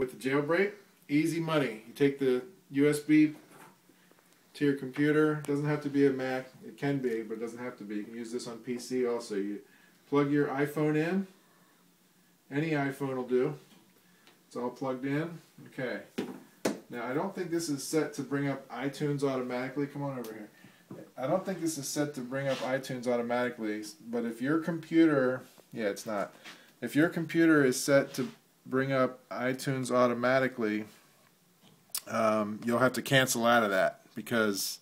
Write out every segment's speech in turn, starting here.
with the jailbreak, easy money. You take the USB to your computer. It doesn't have to be a Mac. It can be, but it doesn't have to be. You can use this on PC also. You plug your iPhone in. Any iPhone will do. It's all plugged in. Okay. Now, I don't think this is set to bring up iTunes automatically. Come on over here. I don't think this is set to bring up iTunes automatically, but if your computer, yeah, it's not. If your computer is set to bring up iTunes automatically, you'll have to cancel out of that because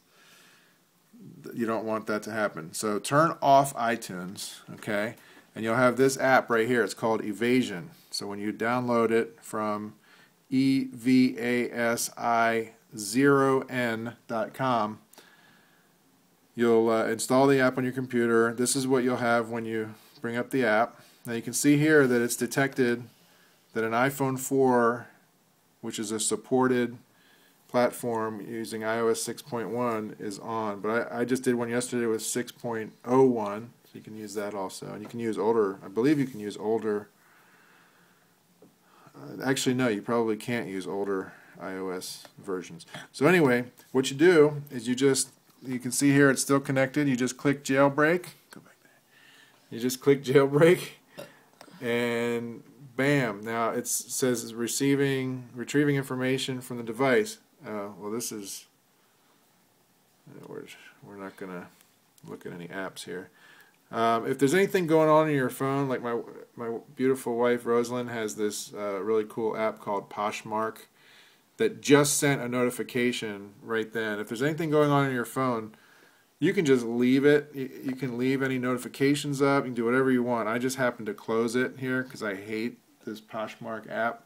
you don't want that to happen. So turn off iTunes, okay, and you'll have this app right here. It's called evasi0n. So when you download it from evasi0n.com, you'll install the app on your computer. This is what you'll have when you bring up the app. Now you can see here that it's detected that an iPhone 4, which is a supported platform using iOS 6.1, is on. But I just did one yesterday with 6.01, so you can use that also. And you can use older, I believe you can use older. Actually, no, you probably can't use older iOS versions. So anyway, what you do is you can see here it's still connected. You just click jailbreak. Go back there. You just click jailbreak, and bam! Now it says it's retrieving information from the device. Well, this is we're not gonna look at any apps here. If there's anything going on in your phone, like my beautiful wife Rosalind has this really cool app called Poshmark that just sent a notification right then. If there's anything going on in your phone, you can just leave it. You can leave any notifications up. You can do whatever you want. I just happen to close it here because I hate this Poshmark app,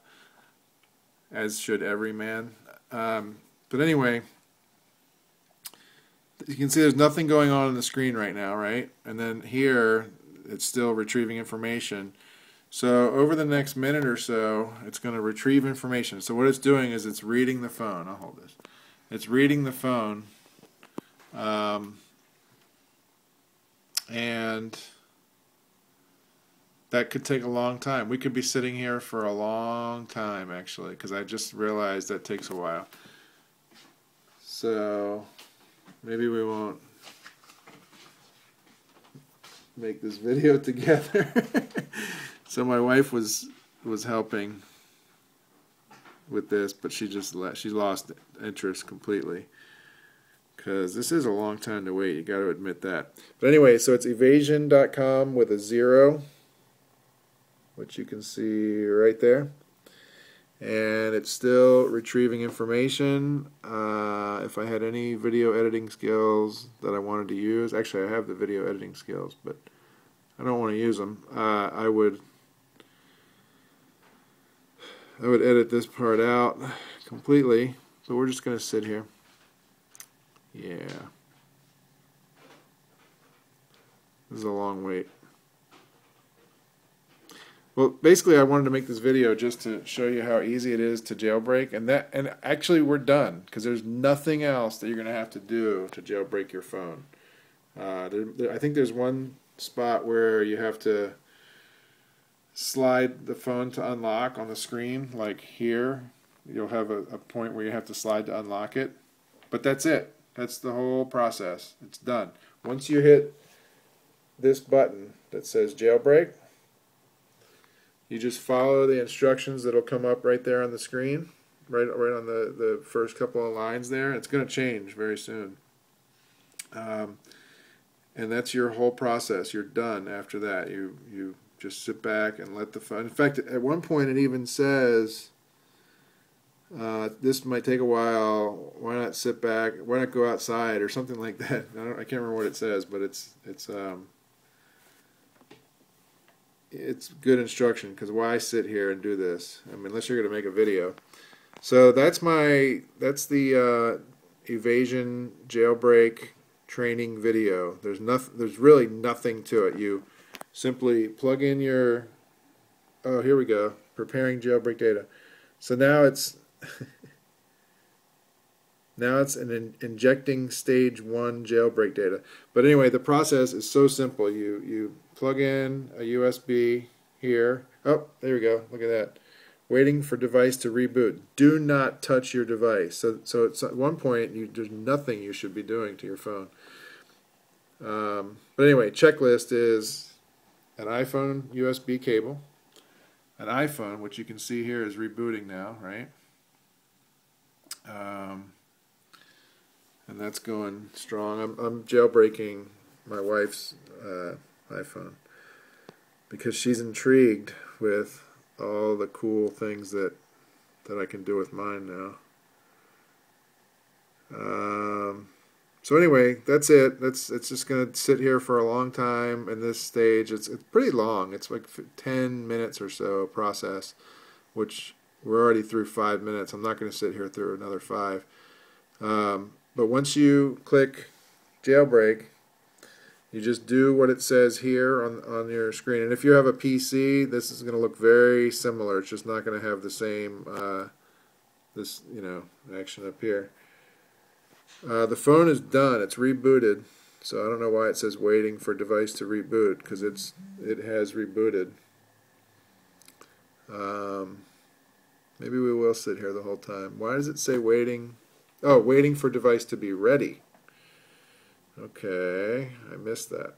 as should every man. But anyway, you can see there's nothing going on the screen right now, right? And then here, it's still retrieving information. So over the next minute or so, it's going to retrieve information. So what it's doing is it's reading the phone. I'll hold this. It's reading the phone. And that could take a long time. We could be sitting here for a long time, actually, because I just realized that takes a while. So maybe we won't make this video together. So my wife was helping with this, but she lost interest completely because this is a long time to wait. You got to admit that. But anyway, so it's evasi0n.com with a 0, which you can see right there, and it's still retrieving information. If I had any video editing skills that I wanted to use, actually I have the video editing skills, but I don't want to use them. I would edit this part out completely, but we're just going to sit here. Yeah. This is a long wait. Well, basically I wanted to make this video just to show you how easy it is to jailbreak, and actually we're done, because there's nothing else that you're going to have to do to jailbreak your phone. I think there's one spot where you have to slide the phone to unlock on the screen, like here. You'll have a point where you have to slide to unlock it, but that's it. That's the whole process. It's done. Once you hit this button that says jailbreak, you just follow the instructions that'll come up right there on the screen, right on the first couple of lines there. It's going to change very soon. And that's your whole process. You're done after that. You just sit back and let the phone. In fact, at one point it even says, this might take a while. Why not sit back? Why not go outside or something like that? I can't remember what it says, but it's good instruction, because why sit here and do this? I mean, unless you're going to make a video. So that's the evasi0n jailbreak training video. There's really nothing to it. You simply plug in your, oh, here we go, preparing jailbreak data. So now it's injecting stage 1 jailbreak data. But anyway, the process is so simple. You plug in a USB here. Oh, there we go. Look at that. Waiting for device to reboot. Do not touch your device. So it's at one point there's nothing you should be doing to your phone. But anyway, checklist is an iPhone USB cable, an iPhone, which you can see here is rebooting now, right? And that's going strong. I'm jailbreaking my wife's iPhone because she's intrigued with all the cool things that I can do with mine now. So anyway, that's it. It's just going to sit here for a long time in this stage. It's pretty long. It's like 10 minutes or so process, which we're already through 5 minutes. I'm not going to sit here through another 5. But once you click jailbreak, you just do what it says here on your screen. And if you have a PC, this is going to look very similar. It's just not going to have the same action up here. The phone is done. It's rebooted. So I don't know why it says waiting for device to reboot, because it has rebooted. Maybe we will sit here the whole time. Why does it say waiting? Oh, waiting for device to be ready. Okay, I missed that.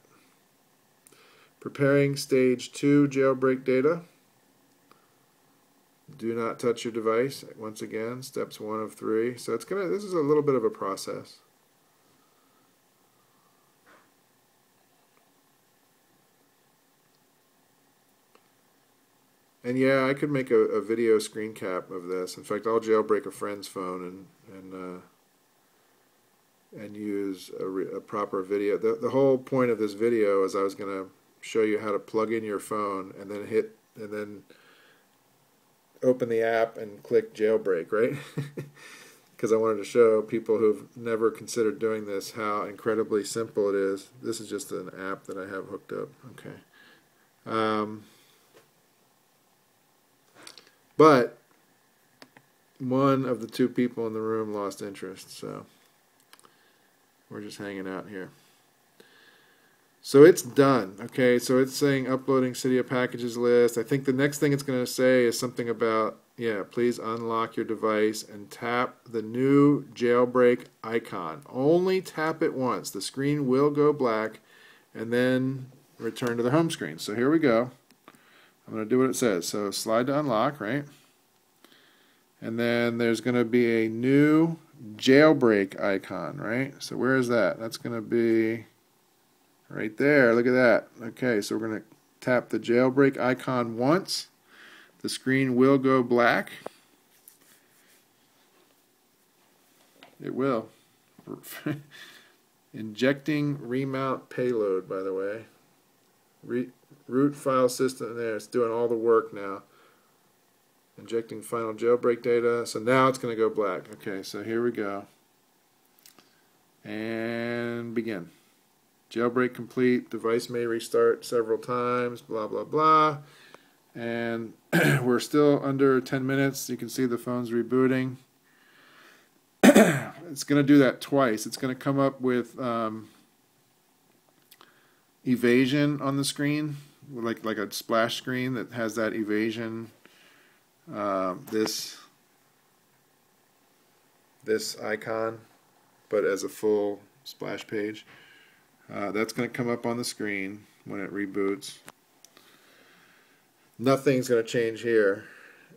Preparing stage 2 jailbreak data. Do not touch your device. Once again, steps 1 of 3. So this is a little bit of a process. And yeah, I could make a video screen cap of this. In fact, I'll jailbreak a friend's phone and use a proper video. The whole point of this video is I was going to show you how to plug in your phone and then open the app and click jailbreak, right? Because I wanted to show people who've never considered doing this how incredibly simple it is. This is just an app that I have hooked up. Okay. But one of the 2 people in the room lost interest, so we're just hanging out here. So it's done. Okay, so it's saying uploading Cydia packages list. I think the next thing it's going to say is something about, yeah, please unlock your device and tap the new jailbreak icon. Only tap it once. The screen will go black and then return to the home screen. So here we go. I'm going to do what it says. So slide to unlock, right? And then there's going to be a new jailbreak icon, right? So where is that? That's going to be right there. Look at that. Okay, so we're going to tap the jailbreak icon once. The screen will go black. It will. Injecting remount payload, by the way. Root file system there. It's doing all the work now. Injecting final jailbreak data. So now it's going to go black. Okay, so here we go. And begin. Jailbreak complete. Device may restart several times. Blah, blah, blah. And we're still under 10 minutes. You can see the phone's rebooting. It's going to do that twice. It's going to come up with evasion on the screen, like a splash screen that has that evasion. This icon, but as a full splash page. That's going to come up on the screen when it reboots. Nothing's going to change here.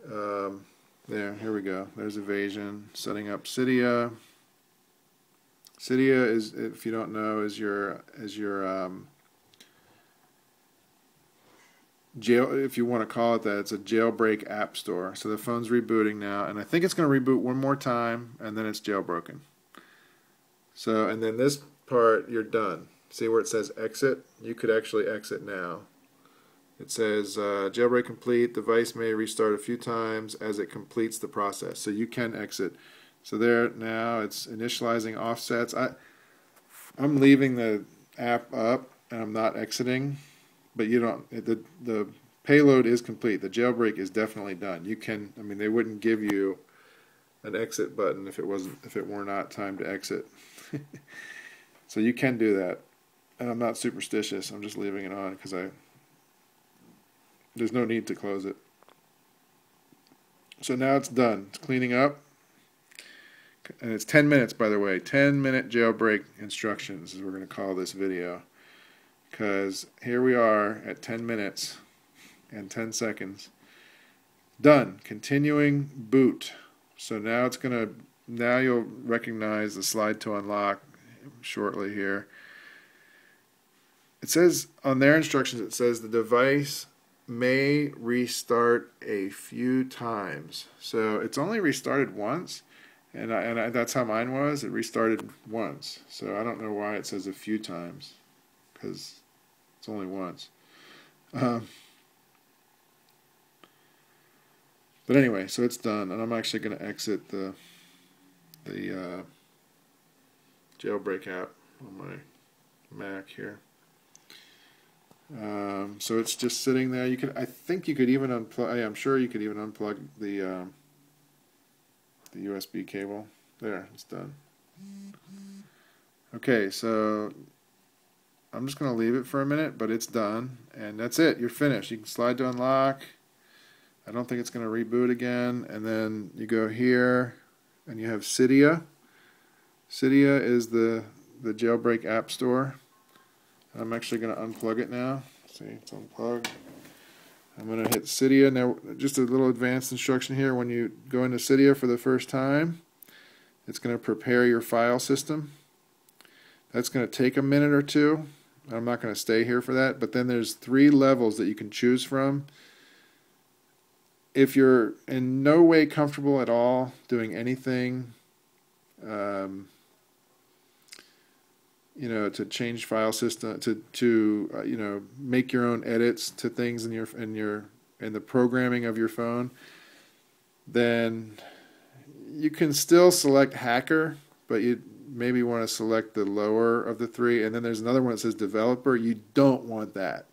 Here we go. There's evasion. Setting up Cydia. Cydia is, if you don't know, is your jail, if you want to call it that. It's a jailbreak app store. So the phone's rebooting now, and I think it's going to reboot one more time, and then it's jailbroken. So, and then this part, you're done. See where it says exit? You could actually exit now. It says jailbreak complete. Device may restart a few times as it completes the process. So you can exit. So there now it's initializing offsets. I'm leaving the app up and I'm not exiting, but you don't. The payload is complete. The jailbreak is definitely done. You can. I mean, they wouldn't give you an exit button if it were not time to exit. So you can do that. And I'm not superstitious. I'm just leaving it on because there's no need to close it. So now it's done. It's cleaning up. And it's 10 minutes, by the way. 10-minute jailbreak instructions is what we're going to call this video. Because here we are at 10 minutes and 10 seconds. Done. Continuing boot. So now it's going to, now you'll recognize the slide to unlock shortly here. It says, on their instructions, it says the device may restart a few times. So it's only restarted once, and that's how mine was. It restarted once. So I don't know why it says a few times, because it's only once. But anyway, so it's done, and I'm actually going to exit the jailbreak app on my Mac here. So it's just sitting there. You could, I think you could even unplug. I'm sure you could even unplug the USB cable. There, it's done. Okay, so I'm just going to leave it for a minute, but it's done, and that's it. You're finished. You can slide to unlock. I don't think it's going to reboot again, and then you go here, and you have Cydia. Cydia is the jailbreak app store. I'm actually going to unplug it now. See, it's unplugged. I'm going to hit Cydia. Now, just a little advanced instruction here. When you go into Cydia for the first time, it's going to prepare your file system. That's going to take a minute or two. I'm not going to stay here for that, but then there's 3 levels that you can choose from. If you're in no way comfortable at all doing anything, you know, to change file system, to you know, make your own edits to things in the programming of your phone, then you can still select hacker, but you maybe want to select the lower of the 3. And then there's another one that says developer. You don't want that,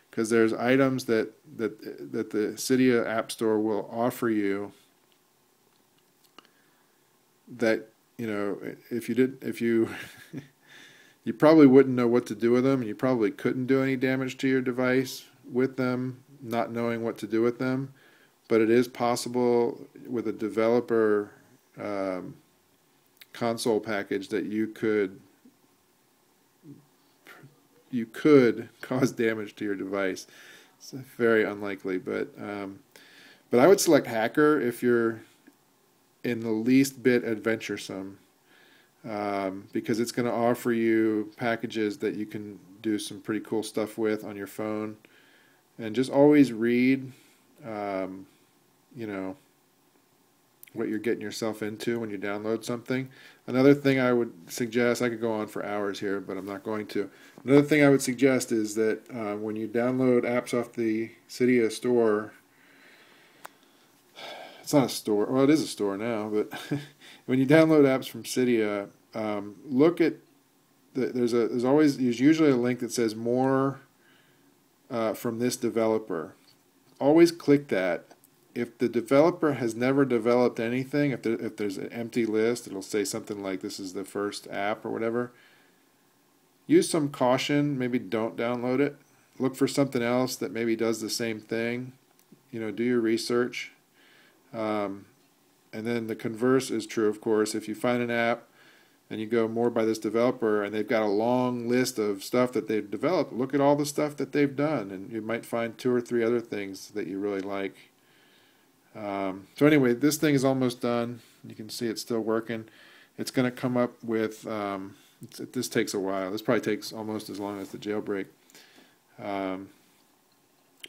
because there's items that the Cydia App Store will offer you that, you know, if you you probably wouldn't know what to do with them, and you probably couldn't do any damage to your device with them, not knowing what to do with them. But it is possible with a developer console package that you could cause damage to your device. It's very unlikely, but I would select hacker if you're in the least bit adventuresome. Because it's going to offer you packages that you can do some pretty cool stuff with on your phone. And just always read, you know, what you're getting yourself into when you download something. Another thing I would suggest, I could go on for hours here, but I'm not going to. Another thing I would suggest is that when you download apps off the Cydia store, it's not a store, well, it is a store now, but when you download apps from Cydia, look at there's usually a link that says more from this developer. Always click that. If the developer has never developed anything, if there's an empty list, it'll say something like this is the first app or whatever. Use some caution. Maybe don't download it. Look for something else that maybe does the same thing. You know, do your research. And then the converse is true, of course. If you find an app and you go more by this developer and they've got a long list of stuff that they've developed, look at all the stuff that they've done, and you might find 2 or 3 other things that you really like. So anyway, this thing is almost done. You can see it's still working. It's going to come up with, this takes a while. This probably takes almost as long as the jailbreak. But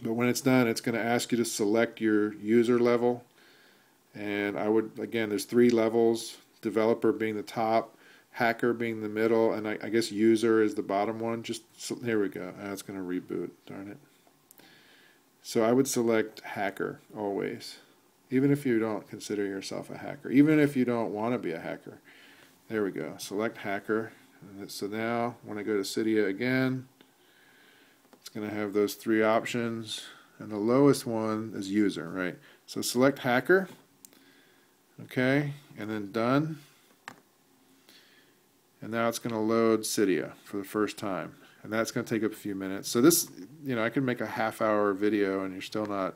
when it's done, it's going to ask you to select your user level. And I would, again, there's 3 levels, developer being the top, hacker being the middle, and I guess user is the bottom one. Here we go. It's going to reboot, darn it. So I would select hacker always, even if you don't consider yourself a hacker, even if you don't want to be a hacker. There we go. Select hacker. And so now when I go to Cydia again, it's going to have those 3 options, and the lowest one is user, right? So select hacker. Okay, and then done. And now it's going to load Cydia for the first time. And that's going to take up a few minutes. So this, you know, I could make a half-hour video and you're still not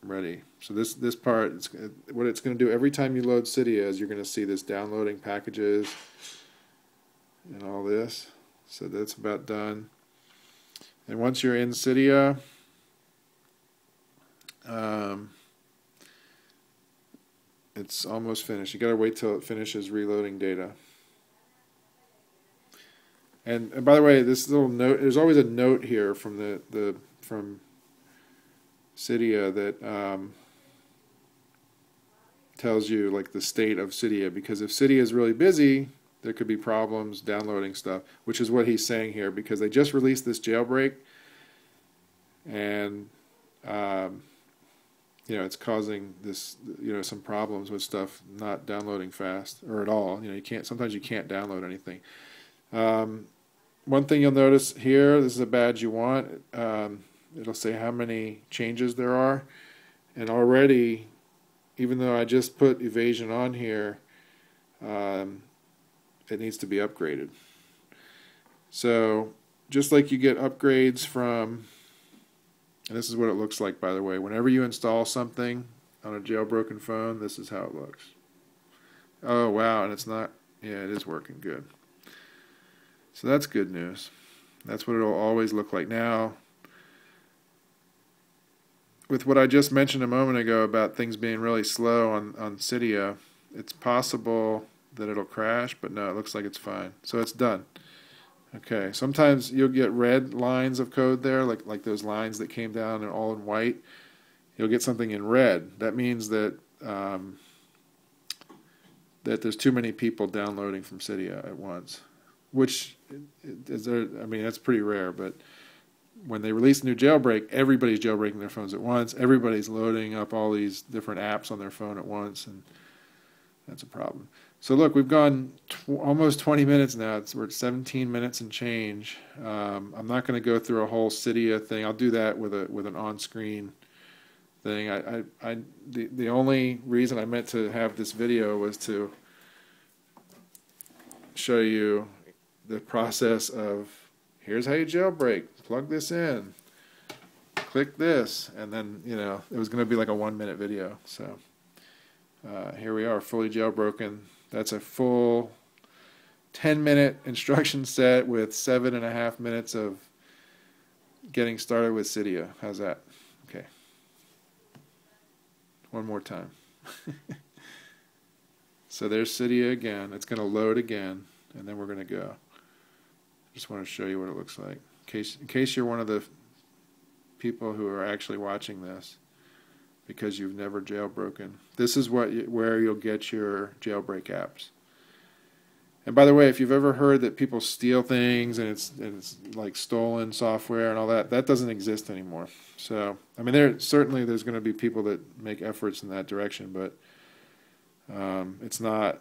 ready. So this part, what it's going to do every time you load Cydia is you're going to see this downloading packages and all this. So that's about done. And once you're in Cydia, it's almost finished. You got to wait till it finishes reloading data. And by the way, this little note, there's always a note here from from Cydia that tells you like the state of Cydia, because if Cydia is really busy, there could be problems downloading stuff, which is what he's saying here, because they just released this jailbreak, and it's causing this, some problems with stuff not downloading fast or at all. Sometimes you can't download anything. One thing you'll notice here, this is a badge you want. It'll say how many changes there are, and already, even though I just put evasion on here, it needs to be upgraded. So just like you get upgrades from, and this is what it looks like, by the way, whenever you install something on a jailbroken phone, this is how it looks. Oh wow, and it's not, yeah, it is working good. So that's good news. That's what it'll always look like. Now, with what I just mentioned a moment ago about things being really slow on Cydia, it's possible that it'll crash, but no, it looks like it's fine. So it's done. Okay, sometimes you'll get red lines of code there, like those lines that came down and all in white. You'll get something in red. That means that that there's too many people downloading from Cydia at once, which is, that's pretty rare, but when they release a new jailbreak, everybody's jailbreaking their phones at once. Everybody's loading up all these different apps on their phone at once, and that's a problem. So look, we've gone almost 20 minutes now. We're at 17 minutes and change. I'm not going to go through a whole Cydia thing. I'll do that with an on-screen thing. The only reason I meant to have this video was to show you the process of, here's how you jailbreak. Plug this in, click this, and then, it was going to be like a 1-minute video. So here we are, fully jailbroken. That's a full 10-minute instruction set with 7.5 minutes of getting started with Cydia. How's that? Okay. One more time. So there's Cydia again. It's going to load again, and then we're going to go. Just want to show you what it looks like. In case you're one of the people who are actually watching this because you've never jailbroken, this is where you'll get your jailbreak apps. And by the way, if you've ever heard that people steal things and it's like stolen software and all that, that doesn't exist anymore. So there's going to be people that make efforts in that direction, but it's not.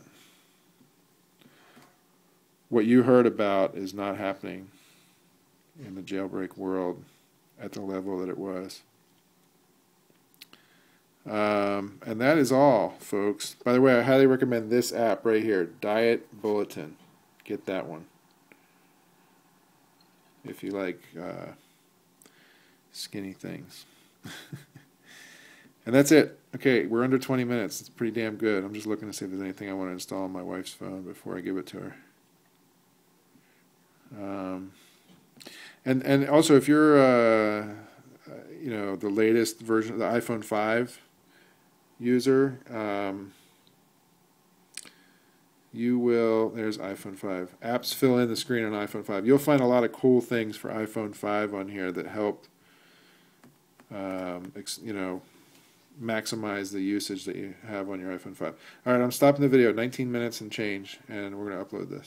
What you heard about is not happening in the jailbreak world at the level that it was. And that is all, folks. By the way, I highly recommend this app right here, Diet Bulletin. Get that one if you like skinny things. And that's it. Okay, we're under 20 minutes. It's pretty damn good. I'm just looking to see if there's anything I want to install on my wife's phone before I give it to her. And also, if you're the latest version of the iPhone 5 user, you will, there's iPhone 5. Apps fill in the screen on iPhone 5. You'll find a lot of cool things for iPhone 5 on here that help maximize the usage that you have on your iPhone 5. All right, I'm stopping the video. 19 minutes and change, and we're going to upload this.